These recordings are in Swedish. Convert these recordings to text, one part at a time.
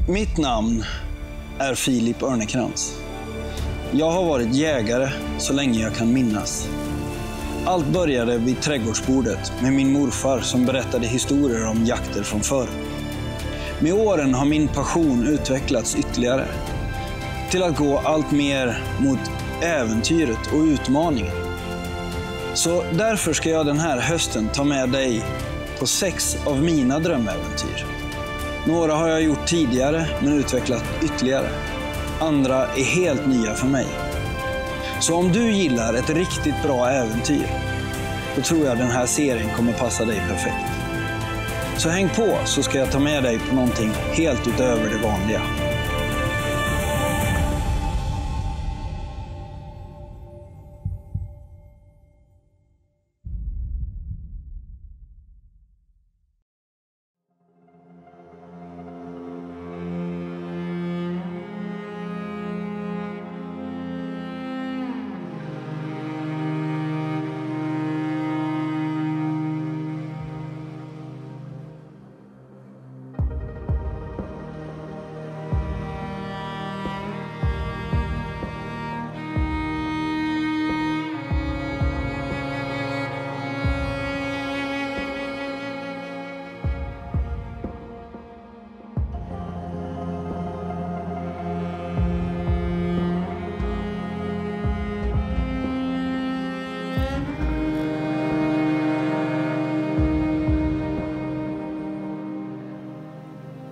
Mitt namn är Filip Örnekrans. Jag har varit jägare så länge jag kan minnas. Allt började vid trädgårdsbordet med min morfar som berättade historier om jakter från förr. Med åren har min passion utvecklats ytterligare till att gå allt mer mot äventyret och utmaningen. Så därför ska jag den här hösten ta med dig på 6 av mina drömäventyr. Några har jag gjort tidigare men utvecklat ytterligare. Andra är helt nya för mig. Så om du gillar ett riktigt bra äventyr, då tror jag den här serien kommer passa dig perfekt. Så häng på så ska jag ta med dig på någonting helt utöver det vanliga.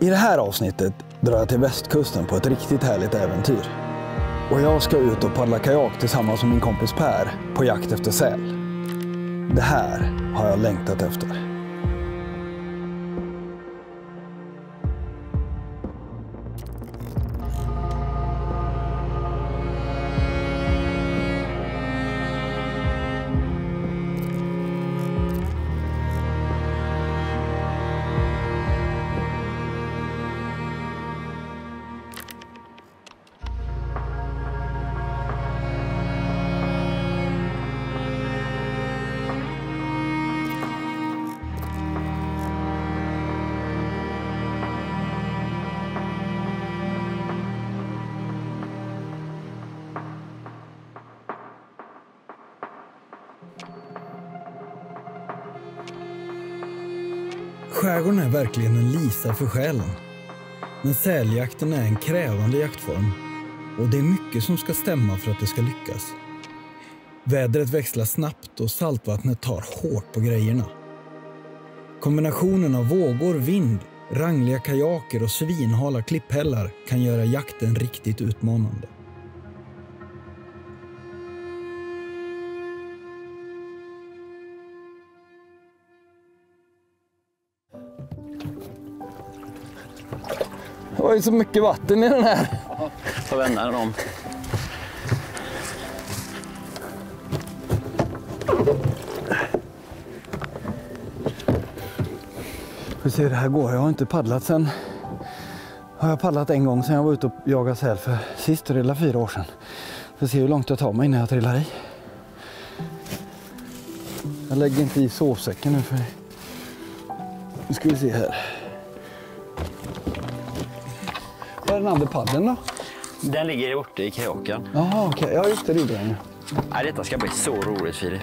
I det här avsnittet drar jag till västkusten på ett riktigt härligt äventyr. Och jag ska ut och paddla kajak tillsammans med min kompis Per på jakt efter säl. Det här har jag längtat efter. Skärgården är verkligen en lisa för själen. Men säljakten är en krävande jaktform. Och det är mycket som ska stämma för att det ska lyckas. Vädret växlar snabbt och saltvattnet tar hårt på grejerna. Kombinationen av vågor, vind, rangliga kajaker och svinhala klipphällar kan göra jakten riktigt utmanande. Det var ju så mycket vatten i den här. Ja, får vända den om. Hur ser det här går? Jag har inte paddlat sen. Har jag paddlat en gång sen jag var ute och jagade säl för sist, det är 4 år sedan. Får se hur långt jag tar mig innan jag trillar i. Jag lägger inte i sovsäcken nu för... Nu ska vi se här. Var är den andra paddeln då? Den ligger borta i kajaken. Jaha, okej. Ja, just det. Det är den. Nej, detta ska bli så roligt, Filip.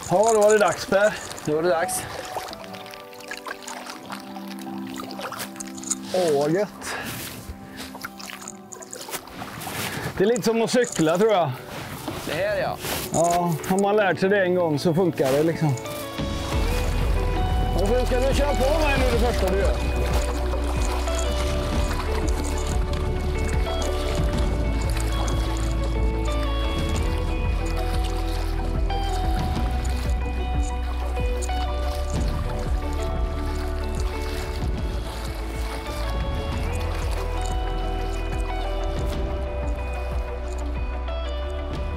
Ja, då var det dags, Per. Då var det dags. Åh, gött. Det är lite som att cykla, tror jag. Det här, ja. Ja, har man lärt sig det en gång så funkar det liksom. Och så ska du köra på mig nu det första du gör.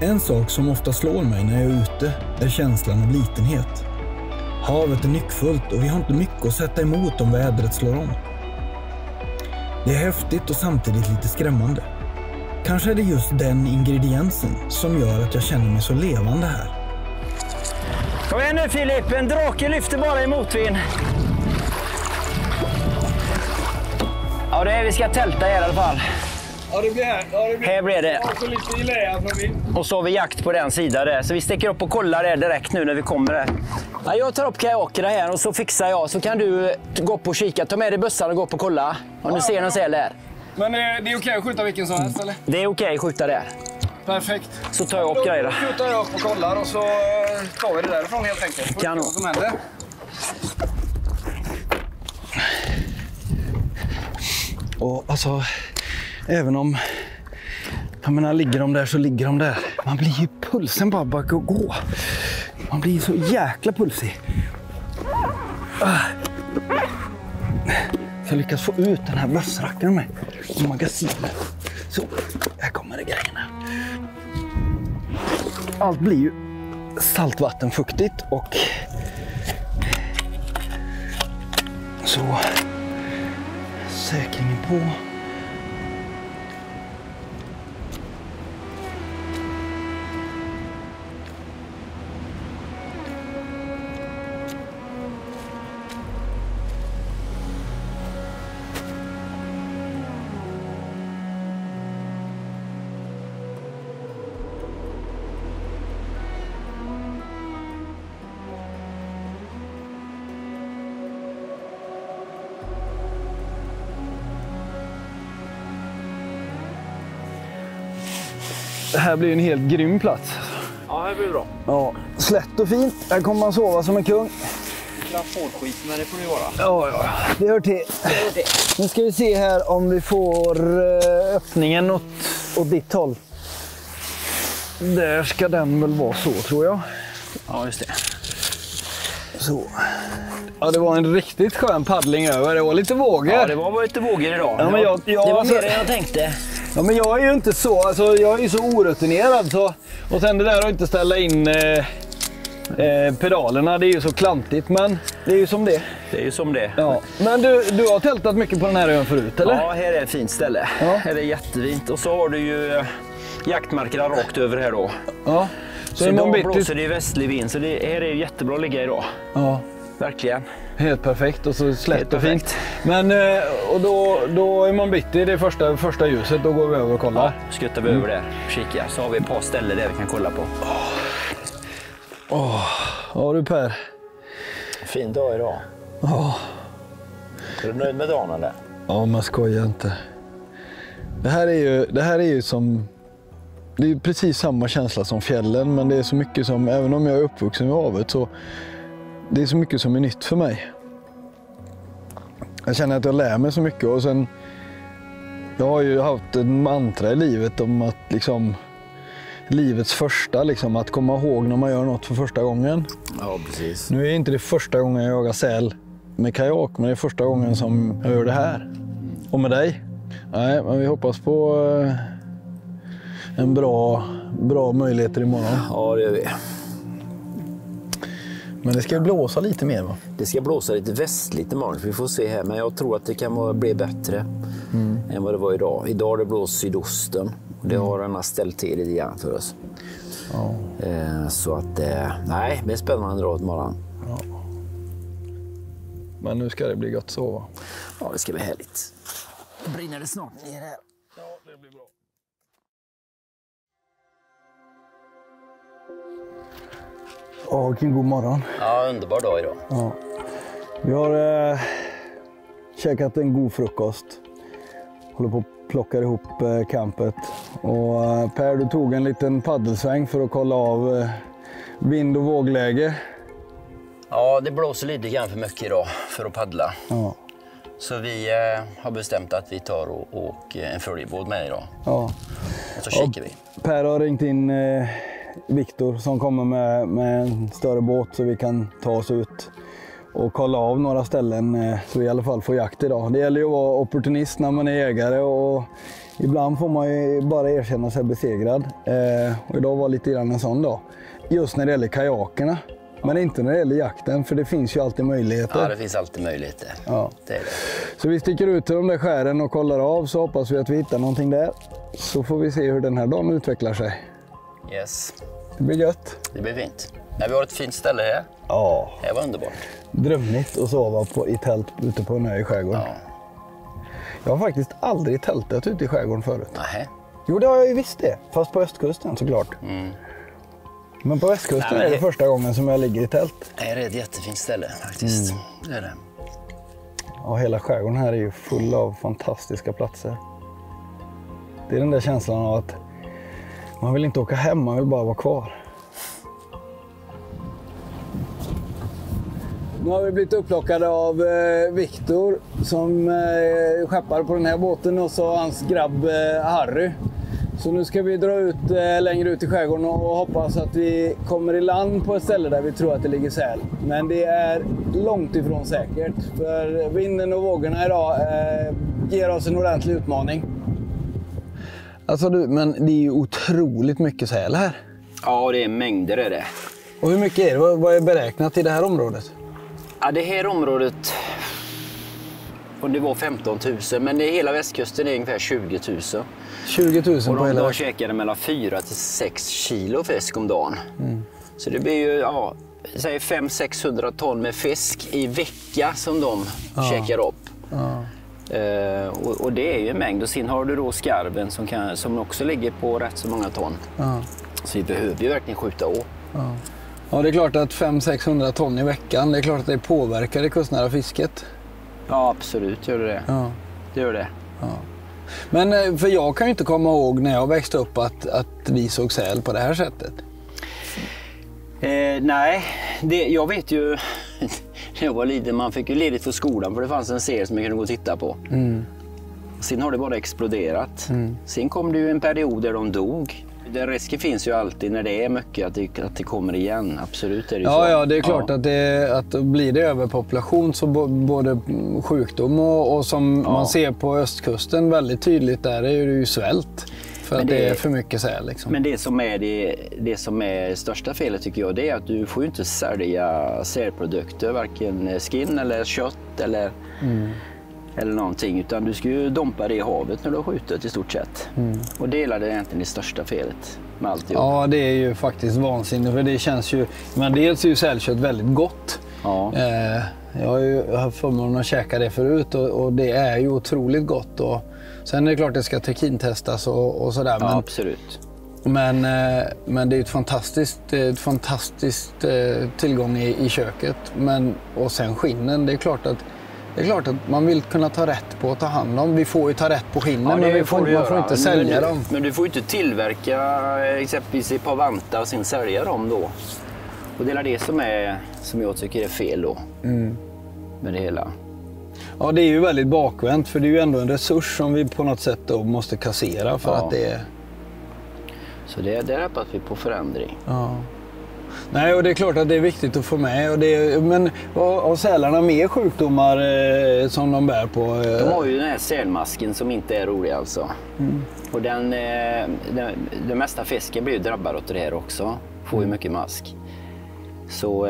En sak som ofta slår mig när jag är ute är känslan av litenhet. Havet är nyckfullt och vi har inte mycket att sätta emot om vädret slår om. Det är häftigt och samtidigt lite skrämmande. kanske är det just den ingrediensen som gör att jag känner mig så levande här. Kom igen nu Filip, en drake lyfter bara i motvind. Ja, det är, vi ska tälta här i alla fall. Ja, det blir här. Ja, det blir. Här blir det. Och så lite i läa från min. Och så har vi jakt på den sidan där. Så vi sticker upp och kollar det direkt nu när vi kommer där. Ja, jag tar upp kajakerna här och så fixar jag. Så kan du gå upp och kika. Ta med dig bössan och gå upp och kolla. Om du ser någon säl där. Men det är okej att skjuta vilken som helst, eller? Det är okej att skjuta där. Perfekt. Så tar jag upp grejerna. Då skjuter jag upp och kollar och så tar vi det därifrån helt enkelt. Kanon. Vad som händer. Och alltså, även om jag menar, ligger de där så ligger de där. Man blir ju pulsen bara att gå. Man blir så jäkla pulsig. Så jag lyckas få ut den här bössrackaren med och magasinet. Så, här kommer det grejerna. Allt blir ju saltvattenfuktigt och så säkringen på. Det här blir en helt grym plats. Ja, det blir bra. Ja, slätt och fint. Här kommer man sova som en kung. Fårskit, men det får det vara. Ja, det hör till. Nu ska vi se här om vi får öppningen åt ditt håll. Där ska den väl vara så, tror jag. Ja, just det. Så. Ja, det var en riktigt skön paddling över. Det var lite vågor. Ja, det var lite vågor idag. Ja, men det var mer än jag tänkte. Ja, men jag är ju inte så, alltså jag är ju så orutinerad så, och sen det där att inte ställa in pedalerna, det är ju så klantigt, men det är ju som det. Det är ju som det. Ja. Men du har tältat mycket på den här ön förut, eller? Ja, här är ett fint ställe. Ja. Här är jättefint. Och så har du ju jaktmarkerna rakt över här då. Ja. Så idag blåser det västlig vind, så det här är ju jättebra att ligga idag. Ja. Verkligen. Helt perfekt och så slätt och fint. Men och då är man bitti i det första ljuset, då går vi över och kollar. Ja, skuttar vi över där och kika. Så har vi ett par ställen där vi kan kolla på. Ja du Per. Fin dag idag. Är du nöjd med dagen eller? Ja, man skojar inte. Det här är ju som... Det är precis samma känsla som fjällen, men det är så mycket som, även om jag är uppvuxen vid havet, så det är så mycket som är nytt för mig. Jag känner att jag lär mig så mycket, och sen jag har ju haft en mantra i livet om att liksom livets första, liksom att komma ihåg när man gör något för första gången. Ja, precis. Nu är inte det första gången jag jagar säl med kajak, men det är första gången som jag gör det här. Och med dig. Nej, men vi hoppas på en bra möjligheter imorgon. Ja, det gör vi. Men det ska blåsa lite mer, va? Det ska blåsa lite västligt imorgon, vi får se här. Men jag tror att det kan bli bättre än vad det var idag. Idag har det blåst sydosten. Och det har annars ställt till lite grann för oss. Ja. Så att, nej, det blir spännande dag imorgon. Ja. Men nu ska det bli gott att sova. Ja, det ska bli härligt. Då brinner det snart ner här. Ja, det blir bra. Ja, vilken god morgon. Ja, underbar dag idag. Ja. Vi har käkat en god frukost. Håller på att plocka ihop campet. Och Per, du tog en liten paddelsväng för att kolla av vind- och vågläge. Ja, det blåser lite grann för mycket idag för att paddla. Ja. Så vi har bestämt att vi tar och en följebåt med idag. Ja. Och så kikar vi. Per har ringt in Viktor som kommer med en större båt så vi kan ta oss ut och kolla av några ställen så vi i alla fall får jakt idag. Det gäller ju att vara opportunist när man är jägare, och ibland får man ju bara erkänna sig besegrad. Och idag var lite grann en sån dag. Just när det gäller kajakerna. Men inte när det gäller jakten, för det finns ju alltid möjligheter. Ja, det finns alltid möjligheter. Ja. Det är det. Så vi sticker ut till de där skären och kollar av, så hoppas vi att vi hittar någonting där. Så får vi se hur den här dagen utvecklar sig. Yes, Det blir gött. det blir fint. Nej, vi har ett fint ställe här. Ja. Det var underbart. Drömligt att sova i tält ute på en ö i skärgården. Ja. Jag har faktiskt aldrig tältat ute i skärgården förut. Nej. Jo, det har jag ju visst det. Fast på östkusten såklart. Men på västkusten Nej, men är det första gången som jag ligger i tält. Det är ett jättefint ställe faktiskt. Det är det. Ja, hela skärgården här är ju full av fantastiska platser. Det är den där känslan av att man vill inte åka hem, man vill bara vara kvar. Nu har vi blivit upplockade av Viktor som skeppar på den här båten och så hans grabb Harry. Så nu ska vi dra ut längre ut i skärgården och hoppas att vi kommer i land på ett ställe där vi tror att det ligger säl. Men det är långt ifrån säkert, för vinden och vågorna idag ger oss en ordentlig utmaning. Alltså du, men det är ju otroligt mycket säl här. Ja, det är mängder är det. Och hur mycket är det? Vad är beräknat i det här området? Ja, det här området, och det var 15 000, men det hela västkusten är ungefär 20 000. 20 000 och på hela... de käkade mellan 4 till 6 kilo fisk om dagen. Så det blir ju, ja, säg 500-600 ton med fisk i vecka som de käkar upp. Och det är ju en mängd. Och sen har du då skarven som också ligger på rätt så många ton. Så vi behöver ju verkligen skjuta upp. Ja, det är klart att 500-600 ton i veckan, det är klart att det påverkar det kustnära fisket. Ja, absolut gör det. Ja. Det gör det. Ja. Men för jag kan ju inte komma ihåg när jag växte upp att vi såg säl på det här sättet. Nej, jag vet ju när jag var liten, man fick ju ledigt för skolan för det fanns en serie som jag kunde gå och titta på. Sen har det bara exploderat. Sen kom det ju en period där de dog. Den risken finns ju alltid när det är mycket att det kommer igen. Absolut är det ju så. Ja, det är klart att blir det överpopulation så både sjukdom och som man ser på östkusten väldigt tydligt där är det ju svält. För att det är för mycket säl liksom. Men det som är största felet tycker jag, det är att du får ju inte sälja sälprodukter, varken skin eller kött eller någonting, utan du ska ju dumpa det i havet när du har skjutit i stort sett. Och det är egentligen det största felet med alltihop. Ja, det är ju faktiskt vansinnigt, för det känns ju, men dels är ju sälkött väldigt gott. Ja. Jag har ju haft förmånen att käka det förut och det är ju otroligt gott. Och sen är det klart att det ska tekintestas och sådär. Ja, absolut. Men det är ett fantastiskt tillgång i köket. Och sen skinnen, det är klart att man vill kunna ta rätt på att ta hand om. Vi får ju ta rätt på skinnen, men man får inte sälja dem. Men du får ju inte tillverka exempelvis ett par vantar och sen sälja dem då. Och det är det som jag tycker är fel då med det hela. Ja, det är ju väldigt bakvänt, för det är ju ändå en resurs som vi på något sätt då måste kassera för att det är... Så det hoppas vi på förändring. Ja. Nej, och det är klart att det är viktigt att få med. Men har sälarna mer sjukdomar som de bär på? De har ju den här sälmasken som inte är rolig alltså. Och den mesta fisken blir ju drabbad åt det här också. Får ju mycket mask. Så,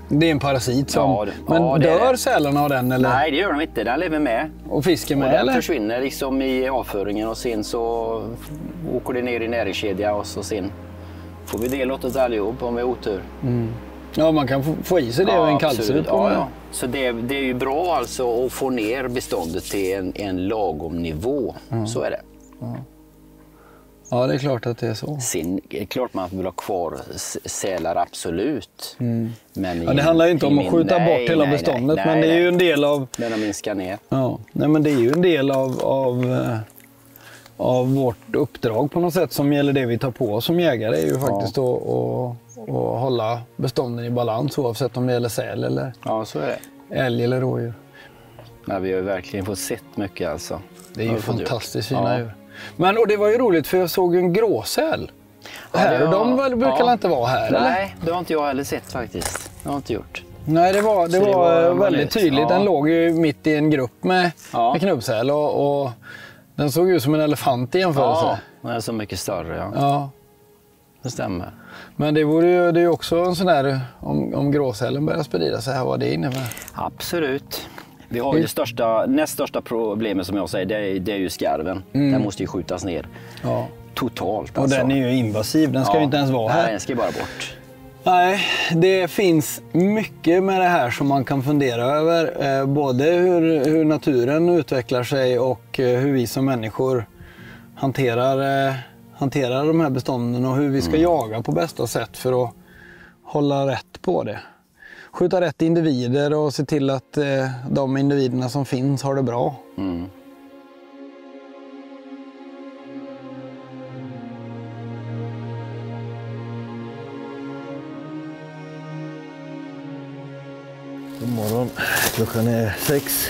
det är en parasit som... men dör sälarna av den? Eller? Nej, det gör de inte. Den lever med. Och fisken med? Och den eller? försvinner liksom i avföringen och sen så åker det ner i näringskedja och så sen får vi dela åt allihop om vi har otur. Ja, man kan få i sig det och en kallsup. Ja. Så det är ju bra alltså att få ner beståndet till en lagom nivå. Så är det. Ja, det är klart att det är så. Sen är det klart man vill ha kvar sälar, absolut. Men det handlar ju inte om att skjuta bort hela beståndet, men det är ju en del av... Men de minskar ner. Ja, men det är ju en del av vårt uppdrag på något sätt som gäller det vi tar på oss som jägare, är ju faktiskt att hålla bestånden i balans oavsett om det gäller säl eller så är det. Älg eller rådjur. Ja, vi har verkligen fått sett mycket alltså. Det är ju fantastiskt fina djur. Men och det var ju roligt för jag såg en gråsäl. Och de brukar inte vara här, eller? Nej, det har inte jag heller sett faktiskt. Det har jag inte gjort. Nej, det var väldigt tydligt. Den låg ju mitt i en grupp med knubbsäl och den såg ut som en elefant i jämförelse. Ja, den är så mycket större. Ja. Det stämmer. Men det är ju också en sån där, om gråsälen börjar sprida sig här, vad det innebär. Absolut. Vi har ju näst största problemet som jag säger, det är ju skarven. Den måste ju skjutas ner. Ja. Totalt Och alltså. den är ju invasiv, den ska ju inte ens vara här. Nej, den ska bara bort. Nej, det finns mycket med det här som man kan fundera över. Både hur naturen utvecklar sig och hur vi som människor hanterar de här bestånden och hur vi ska jaga på bästa sätt för att hålla rätt på det. Skjuta rätt individer och se till att de individerna som finns har det bra. God morgon, klockan är 6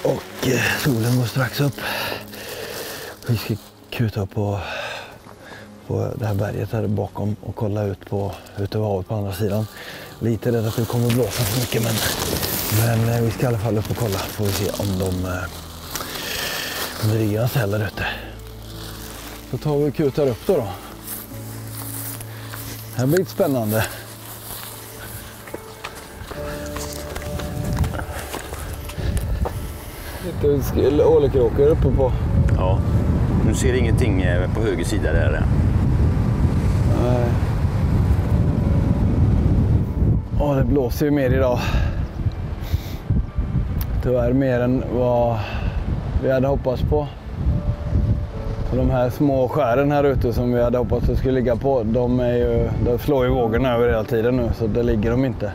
och solen går strax upp. Vi ska kuta på det här berget här bakom och kolla ut över havet på andra sidan. Lite rädd att det kommer blåsa så mycket, men vi ska i alla fall upp och kolla. Får vi se om det ligger en säl där ute. Så tar vi och kutar upp då. Det här blir lite spännande. Lite ålekråkor uppe på. Ja, nu ser ingenting på höger sida där. Nej. Ja, det blåser ju mer idag. Tyvärr mer än vad vi hade hoppats på. Så de här små skären här ute som vi hade hoppats att det skulle ligga på, de slår ju vågorna över hela tiden nu, så det ligger de inte.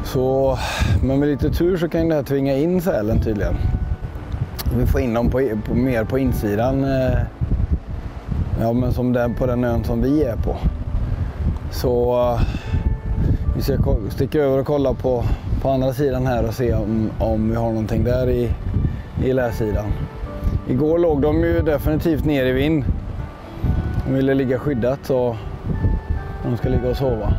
Så, men med lite tur så kan det här tvinga in sälen tydligen. Vi får in dem mer på insidan, ja, men som på den ön som vi är på. Så vi ska sticka över och kolla på andra sidan här och se om vi har någonting där i läsidan. Igår låg de ju definitivt ner i vind. De ville ligga skyddat så de ska ligga och sova.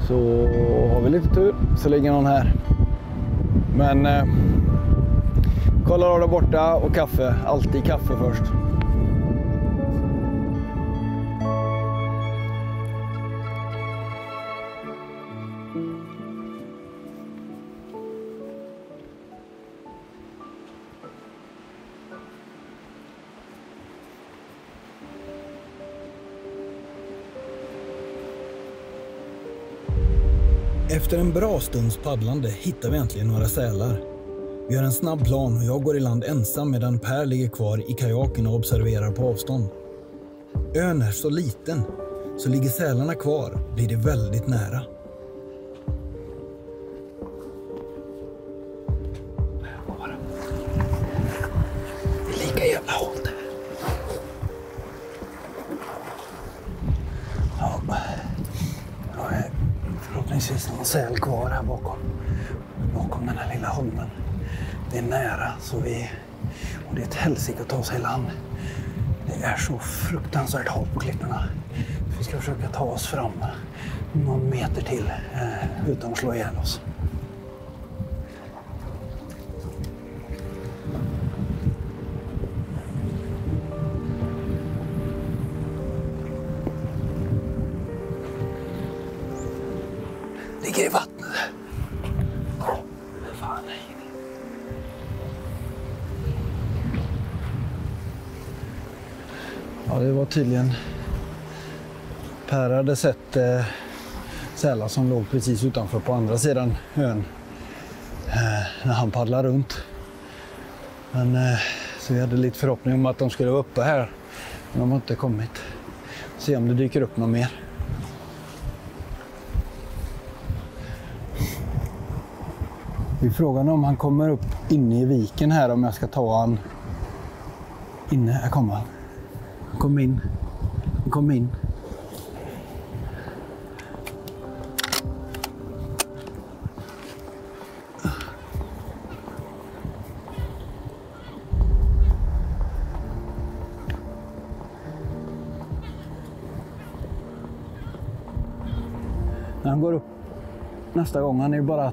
Så har vi lite tur så ligger någon här. Men kolla då där borta och kaffe. Alltid kaffe först. Efter en bra stunds paddlande hittar vi äntligen några sälar. Vi har en snabb plan och jag går i land ensam medan Per ligger kvar i kajaken och observerar på avstånd. Ön är så liten, så ligger sälarna kvar blir det väldigt nära. Det är lika jävla hårt. Ja, förhoppningsvis någon säl kvar här bakom den här lilla holmen. Det är nära så och det är ett helsike att ta sig i land. Det är så fruktansvärt halt på klipporna. Vi ska försöka ta oss fram någon meter till utan att slå ihjäl oss. Ligger i vattnet. Fan, nej. Ja, det var tydligen Per hade sett sälar som låg precis utanför på andra sidan ön när han paddlade runt. Men så vi hade lite förhoppning om att de skulle vara uppe här, men de har inte kommit. Se om det dyker upp något mer. Vi frågar om han kommer upp inne i viken här, om jag ska ta han inne. Här kommer han. Han kom in. Han kom in. När han går upp nästa gång, han är bara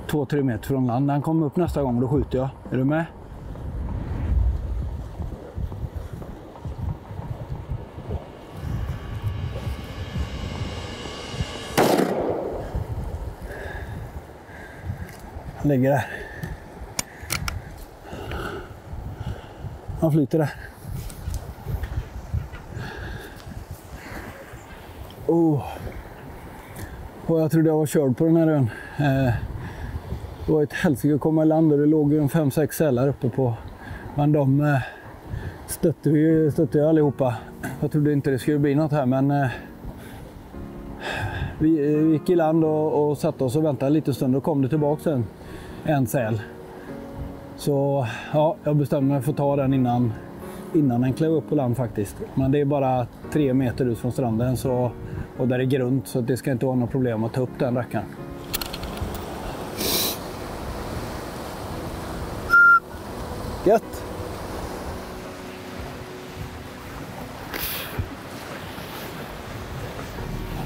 2-3 meter från land. När han kommer upp nästa gång, då skjuter jag. Är du med? Han ligger där. Han flyter där. Och jag trodde jag var körd på den här ön. Det var ett helsike att komma i land och det låg ju en 5-6 sälar uppe på. Men de stötte ju allihopa. Jag trodde inte det skulle bli något här, men vi gick i land och satte oss och väntade lite stund och kom det tillbaka en säl. Så ja, jag bestämde mig för att ta den innan den klev upp på land faktiskt. Men det är bara 3 meter ut från stranden och där är grunt, så det ska inte vara något problem att ta upp den rackaren. Gött!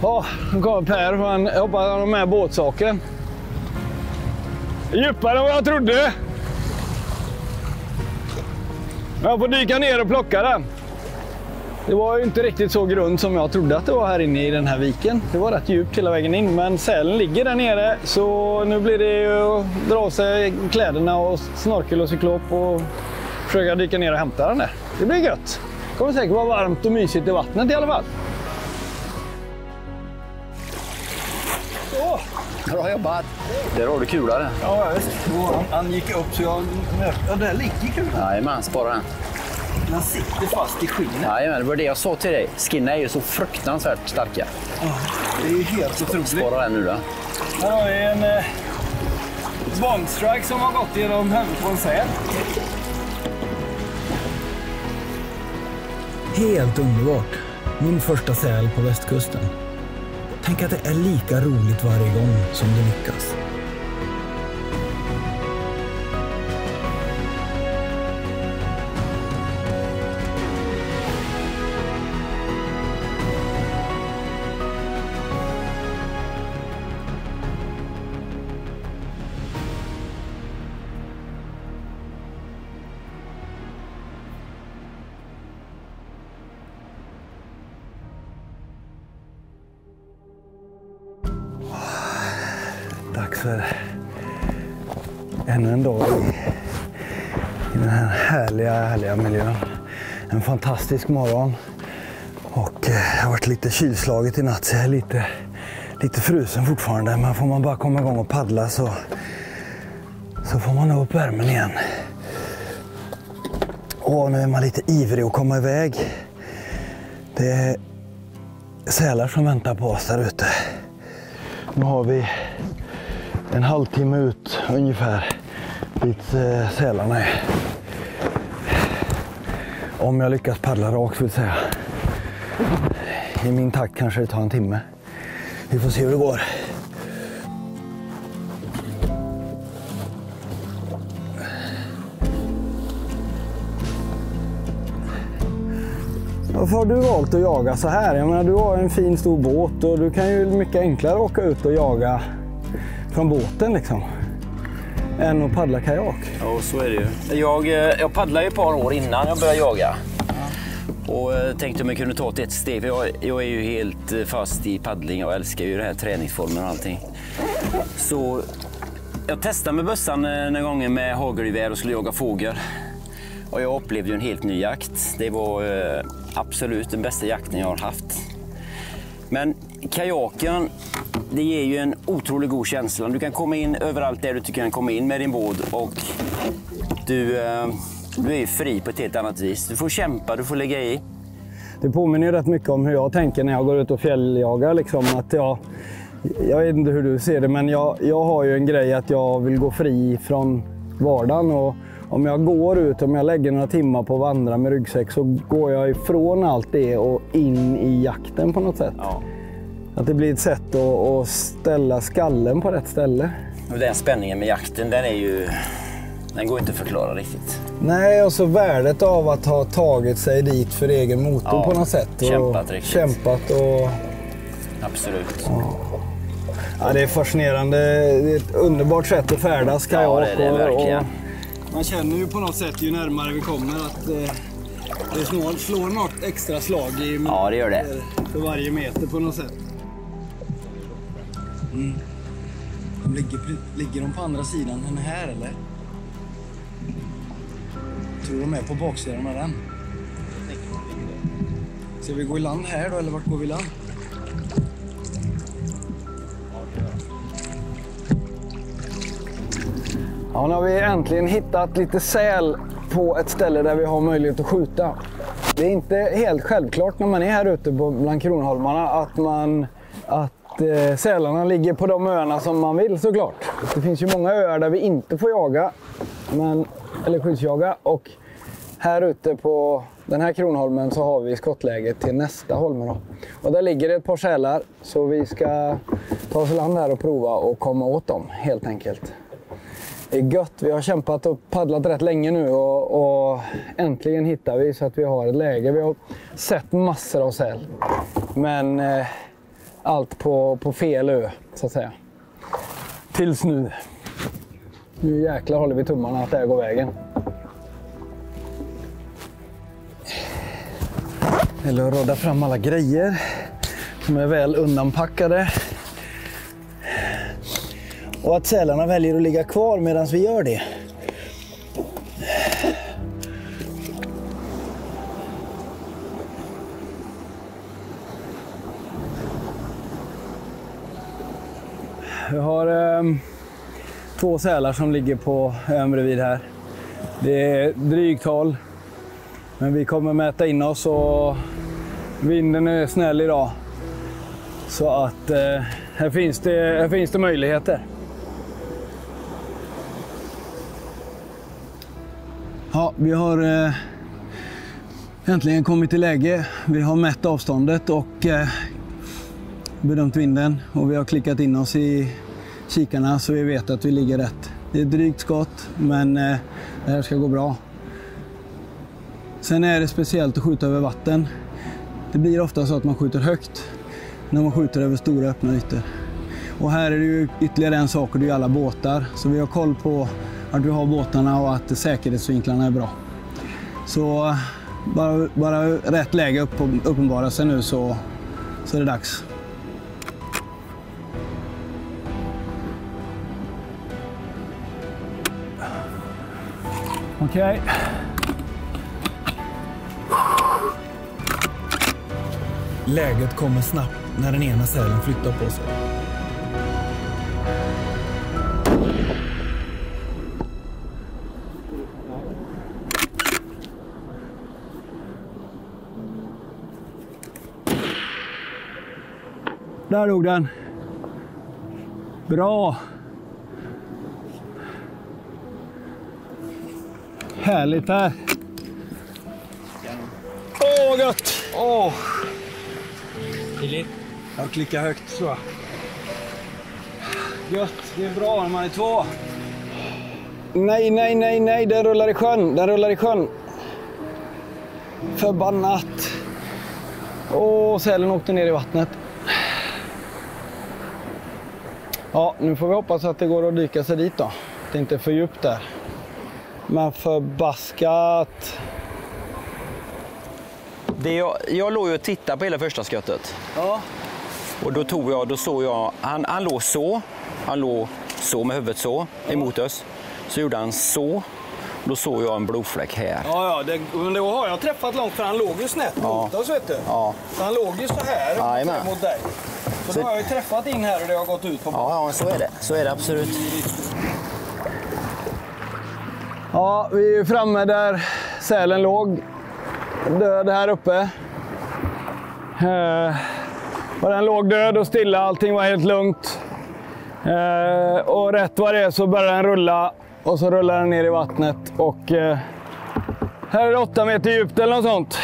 Ja, nu kommer Per, men jag hoppas han har med båtsaken. Djupare än vad jag trodde. Jag får dyka ner och plocka den. Det var ju inte riktigt så grund som jag trodde att det var här inne i den här viken. Det var rätt djupt hela vägen in, men sälen ligger där nere. Så nu blir det ju att dra av sig kläderna och snorkel och cyklop och försöka dyka ner och hämta den där. Det blir gött. Det kommer säkert vara varmt och mysigt i vattnet i alla fall. Så. Bra jobbat. Där har du kulare. Ja, visst. Han gick upp så jag... Ja, där ligger kulan. Jajamän, spara den. Den sitter fast i skinnet. Jajamän, det var det jag sa till dig. Skinna är ju så fruktansvärt starka. Ja, det är ju helt otroligt. Spara den nu då. Här har vi en bombstrike som har gått genom huvudet på en säl. Helt underbart. Min första säl på västkusten. Tänk att det är lika roligt varje gång som det lyckas. Dags för ännu en dag i den här härliga miljön. En fantastisk morgon. Och jag har varit lite kylslaget i natt så jag är lite frusen fortfarande. Men får man bara komma igång och paddla så får man nå upp värmen igen. Och nu är man lite ivrig att komma iväg. Det är sälar som väntar på oss där ute. Nu har vi en halvtimme ut ungefär dit sälarna är. Om jag lyckas paddla rakt vill säga. I min takt kanske det tar en timme. Vi får se hur det går. Varför har du valt att jaga så här? Jag menar, du har en fin stor båt och du kan ju mycket enklare åka ut och jaga från båten liksom, än att paddla kajak. Ja, så är det ju. Jag paddlade ju ett par år innan jag började jaga. Och tänkte om jag kunde ta ett steg. Jag är ju helt fast i paddling och älskar ju den här träningsformen och allting. Så jag testade med bössan några gånger med hagelgevär och skulle jaga fågel. Och jag upplevde ju en helt ny jakt. Det var absolut den bästa jakten jag har haft. Men kajaken, det ger ju en otroligt god känsla. Du kan komma in överallt där du tycker kan komma in med din båt och du är ju fri på ett helt annat vis. Du får kämpa, du får lägga i. Det påminner ju rätt mycket om hur jag tänker när jag går ut och fjälljagar. Liksom, att jag vet inte hur du ser det, men jag har ju en grej att jag vill gå fri från vardagen. Och om jag går ut, om jag lägger några timmar på att vandra med ryggsäck så går jag ifrån allt det och in i jakten på något sätt. Ja. Att det blir ett sätt att ställa skallen på rätt ställe. Och den spänningen med jakten, den går inte att förklara riktigt. Nej, och så värdet av att ha tagit sig dit för egen motor på något sätt. Kämpat riktigt. Kämpat och... Absolut. Ja, det är fascinerande. Det är ett underbart sätt att färdas kajak. Ja, det är det verkligen. Man känner ju på något sätt ju närmare vi kommer att det slår något extra slag i ja, det gör det. För varje meter på något sätt. Ligger de på andra sidan den här eller? Tror de är på baksidan av den? Ska vi gå i land här då eller vart går vi i land? Ja, nu har vi äntligen hittat lite säl på ett ställe där vi har möjlighet att skjuta. Det är inte helt självklart när man är här ute bland Kronholmarna att sälarna ligger på de öarna som man vill såklart. Det finns ju många öar där vi inte får jaga, eller skyddsjaga, och här ute på den här Kronholmen så har vi skottläget till nästa holme då. Och där ligger det ett par sälar så vi ska ta oss i land här och prova och komma åt dem helt enkelt. Det är gött, vi har kämpat och paddlat rätt länge nu och äntligen hittar vi så att vi har ett läge. Vi har sett massor av säl, men allt på fel ö så att säga. Tills nu. Nu jäklar håller vi tummarna att det här går vägen. Eller att råda fram alla grejer som är väl undanpackade. Och att sälarna väljer att ligga kvar medan vi gör det. Vi har 2 sälar som ligger på ön bredvid här. Det är drygt håll. Men vi kommer mäta in oss och vinden är snäll idag. Så att här finns det möjligheter. Ja, vi har äntligen kommit till läge. Vi har mätt avståndet och bedömt vinden. Och vi har klickat in oss i kikarna så vi vet att vi ligger rätt. Det är drygt skott, men det här ska gå bra. Sen är det speciellt att skjuta över vatten. Det blir ofta så att man skjuter högt när man skjuter över stora öppna ytor. Och här är det ju ytterligare en sak, och det är alla båtar. Så vi har koll på att vi har båtarna och att säkerhetsvinklarna är bra. Så bara rätt läge uppenbara sig nu så är det dags. Okej. Läget kommer snabbt när den ena sälen flyttar på sig. Där låg den. Bra. Härligt här. Åh, vad gött. Åh. Jag klickar högt så. Gött, det är bra när man är 2. Nej, den rullar i sjön. Förbannat. Åh, sälen åkte ner i vattnet. Ja, nu får vi hoppas att det går att dyka sig dit då. Det är inte för djupt där. Men förbaskat. Jag låg ju och tittade på hela första skottet. Ja. Och då såg jag, han låg så med huvudet så emot oss. Så gjorde han så. Då såg jag en blodfläck här. Ja, men då har jag träffat långt, för han låg ju snett mot oss, vet du. Ja. Så han låg ju så här mot dig. Så då har jag ju träffat in här och det har gått ut på båten. Ja, så är det. Så är det absolut. Ja, vi är framme där sälen låg död här uppe. Och den låg död och stilla, allting var helt lugnt. Och rätt vad det är så börjar den rulla och så rullar den ner i vattnet. Och här är det 8 meter djupt eller något sånt.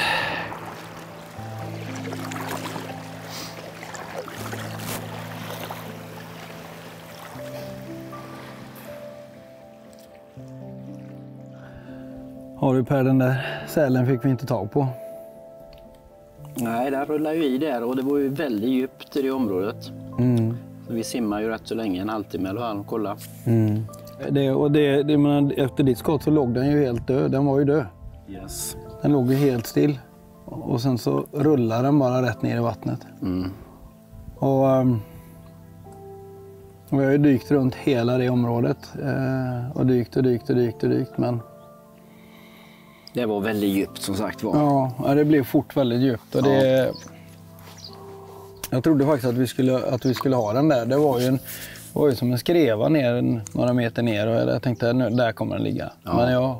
Har du Per, den där sälen fick vi inte tag på. Nej, den rullar ju i där och det var ju väldigt djupt i det området. Så vi simmar ju rätt så länge, en halvtimme eller vad, kolla. Efter ditt skott så låg den ju helt död, den var ju död. Yes. Den låg ju helt still. Och sen så rullar den bara rätt ner i vattnet. Och Och jag har ju dykt runt hela det området. Och dykt, men... Det var väldigt djupt som sagt var. Ja, det blev fort väldigt djupt. Och det... Jag trodde faktiskt att vi skulle ha den där. Det var ju som en skreva ner några meter ner och jag tänkte att där kommer den ligga. Ja. Men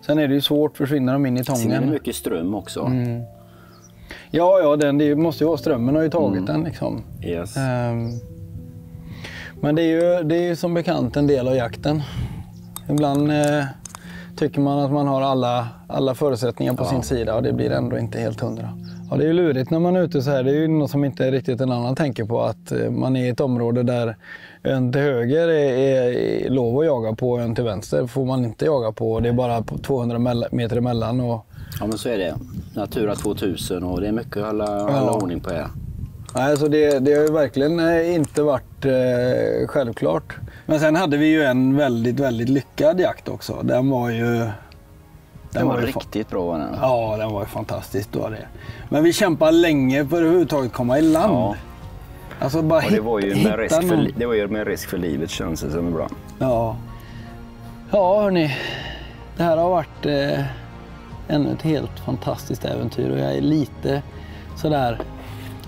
sen är det ju svårt, försvinner de in i tången. Sen är det mycket ström också. Mm. Ja, det måste ju vara strömmen har ju tagit den liksom. Yes. Men det är ju som bekant en del av jakten. Ibland tycker man att man har alla förutsättningar på sin sida och det blir ändå inte helt 100. Ja, det är ju lurigt när man är ute så här. Det är ju något som inte riktigt en annan tänker på. Att man är i ett område där ön till höger är lov att jaga på, ön till vänster får man inte jaga på. Det är bara 200 meter emellan. Och... Ja, men så är det. Natura 2000 och det är mycket att hålla ordning på här. Nej, så det har ju verkligen inte varit självklart. Men sen hade vi ju en väldigt, väldigt lyckad jakt också. Den var ju... Den var riktigt bra den. Ja, den var ju fantastiskt då det. Men vi kämpade länge för att överhuvudtaget komma i land. Ja. Alltså bara det var ju med risk för livet, känns det som ibland. Ja. Ja, hörni. Det här har varit ännu ett helt fantastiskt äventyr och jag är lite sådär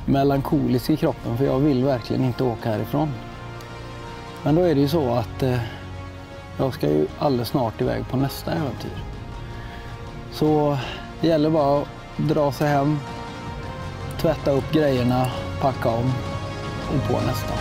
melankolisk i kroppen för jag vill verkligen inte åka härifrån. Men då är det ju så att jag ska ju alldeles snart iväg på nästa äventyr. Så det gäller bara att dra sig hem, tvätta upp grejerna, packa om och på nästa.